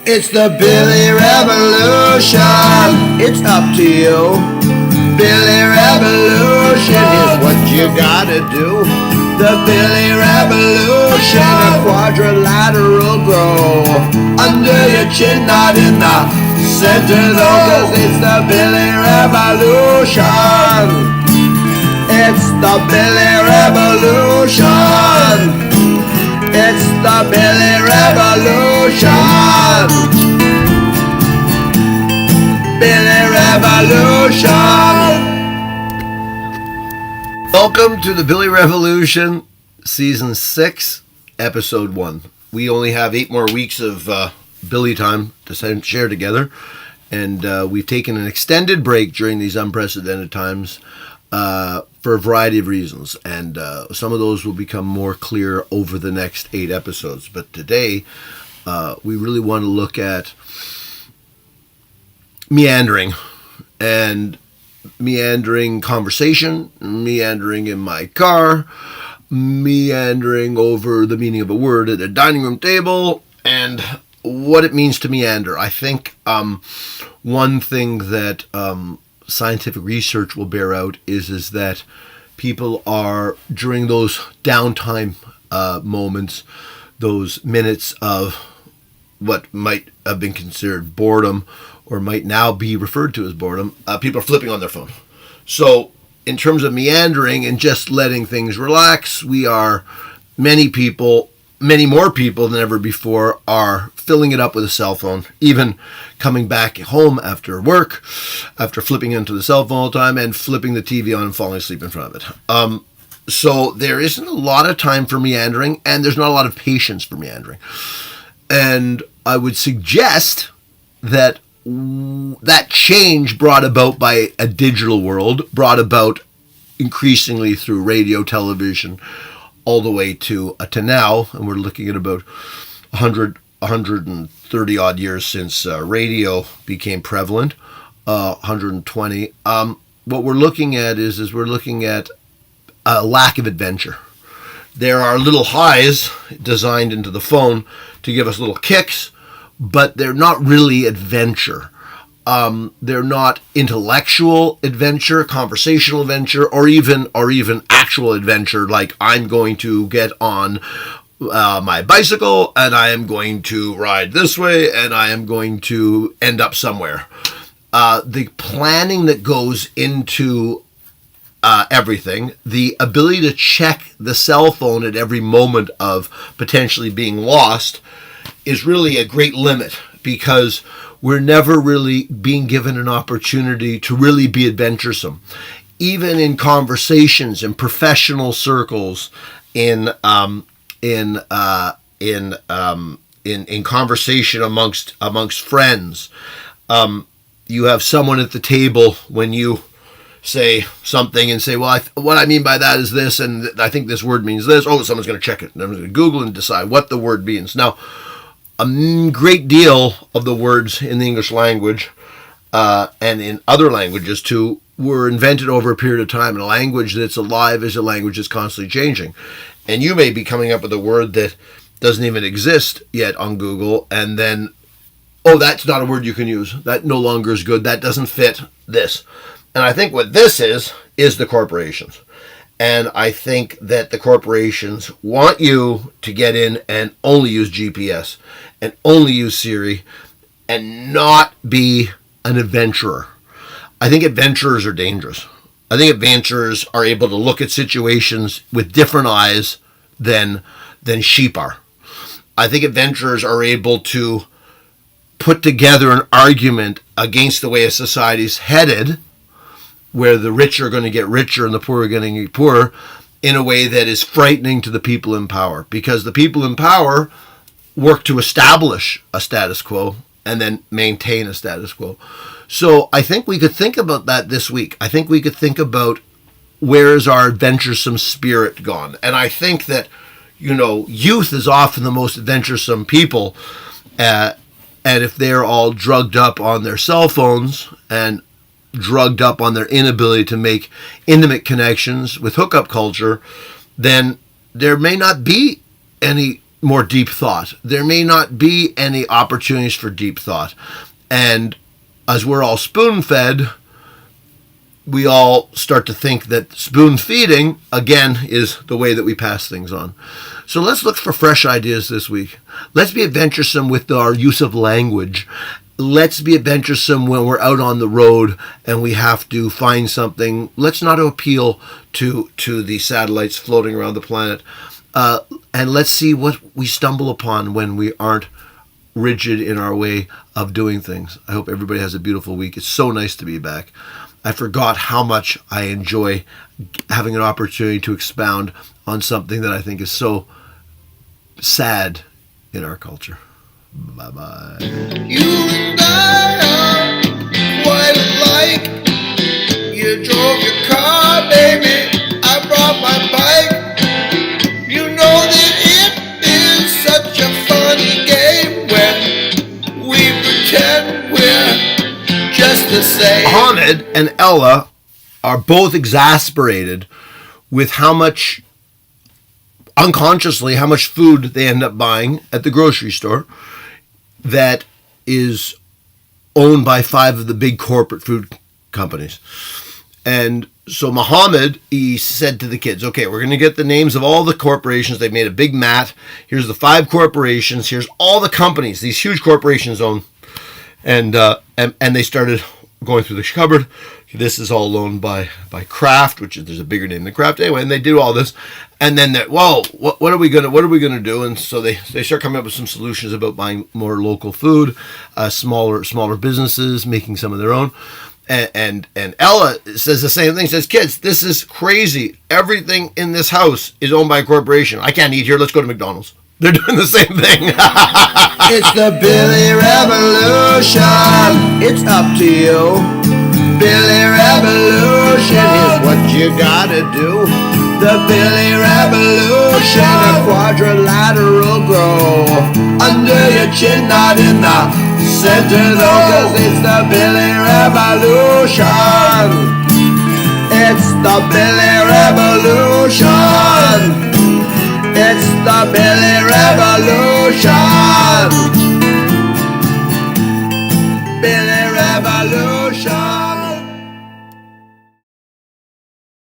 It's the Billy Revolution. It's up to you. Billy Revolution is what you gotta do. The Billy Revolution, a quadrilateral grow under your chin, not in the center though, 'cause it's the Billy Revolution. It's the Billy Revolution. It's the Billy Revolution. Billy Revolution. Welcome to the Billy Revolution, Season 6, Episode 1. We only have 8 more weeks of Billy time to share together, and we've taken an extended break during these unprecedented times for a variety of reasons, and some of those will become more clear over the next 8 episodes. But today, we really want to look at meandering, and meandering conversation, meandering in my car, meandering over the meaning of a word at a dining room table, and what it means to meander. I think one thing that scientific research will bear out is that people are, during those downtime moments, those minutes of what might have been considered boredom or might now be referred to as boredom, people are flipping on their phone. So in terms of meandering and just letting things relax, many more people than ever before are filling it up with a cell phone, even coming back home after work, after flipping into the cell phone all the time and flipping the TV on and falling asleep in front of it. So there isn't a lot of time for meandering, and there's not a lot of patience for meandering. And I would suggest that change brought about by a digital world, brought about increasingly through radio, television, all the way to now, and we're looking at about 130 odd years since radio became prevalent, 120. What we're looking at is we're looking at a lack of adventure. There are little highs designed into the phone to give us little kicks, but they're not really adventure. They're not intellectual adventure, conversational adventure, or even actual adventure, like I'm going to get on my bicycle and I am going to ride this way and I am going to end up somewhere. The planning that goes into everything, the ability to check the cell phone at every moment of potentially being lost is really a great limit, because we're never really being given an opportunity to really be adventuresome. Even in conversations, in professional circles, in conversation amongst friends, you have someone at the table when you say something and say, well, what I mean by that is this, and I think this word means this. Oh, someone's going to check it. And I'm going to Google and decide what the word means. Now, a great deal of the words in the English language and in other languages too were invented over a period of time. And a language that's alive is a language that's constantly changing. And you may be coming up with a word that doesn't even exist yet on Google, and then, oh, that's not a word you can use. That no longer is good. That doesn't fit this. And I think what this is the corporations. And I think that the corporations want you to get in and only use GPS and only use Siri and not be an adventurer. I think adventurers are dangerous. I think adventurers are able to look at situations with different eyes than sheep are. I think adventurers are able to put together an argument against the way a society's headed, where the rich are going to get richer and the poor are going to get poorer, in a way that is frightening to the people in power. Because the people in power work to establish a status quo and then maintain a status quo. So I think we could think about that this week. I think we could think about, where is our adventuresome spirit gone? And I think that, youth is often the most adventuresome people. And if they're all drugged up on their cell phones and drugged up on their inability to make intimate connections with hookup culture, then there may not be any more deep thought. There may not be any opportunities for deep thought. And as we're all spoon-fed, we all start to think that spoon feeding, again, is the way that we pass things on. So let's look for fresh ideas this week. Let's be adventuresome with our use of language. Let's be adventuresome when we're out on the road and we have to find something. Let's not appeal to the satellites floating around the planet. And let's see what we stumble upon when we aren't rigid in our way of doing things. I hope everybody has a beautiful week. It's so nice to be back. I forgot how much I enjoy having an opportunity to expound on something that I think is so sad in our culture. Bye-bye. You and I are quite alike. You drove your car, baby. I brought my bike. You know that it is such a funny game when we pretend we're just the same. Mohammed and Ella are both exasperated with how much, unconsciously, how much food they end up buying at the grocery store that is owned by 5 of the big corporate food companies. And so Mohammed, he said to the kids, okay, we're going to get the names of all the corporations. They've made a big mat. Here's the 5 corporations. Here's all the companies these huge corporations own. And they started going through the cupboard. This is all owned by Kraft, which is, there's a bigger name than Kraft anyway. And they do all this, and then what are we gonna do? And so they start coming up with some solutions about buying more local food, smaller businesses, making some of their own. And Ella says the same thing. Says, kids, this is crazy. Everything in this house is owned by a corporation. I can't eat here. Let's go to McDonald's. They're doing the same thing. It's the Billy Revolution. It's up to you. Billy Revolution is what you gotta do. The Billy Revolution, a quadrilateral grow under your chin, not in the center though, 'cause it's the Billy Revolution. It's the Billy Revolution. It's the Billy Revolution.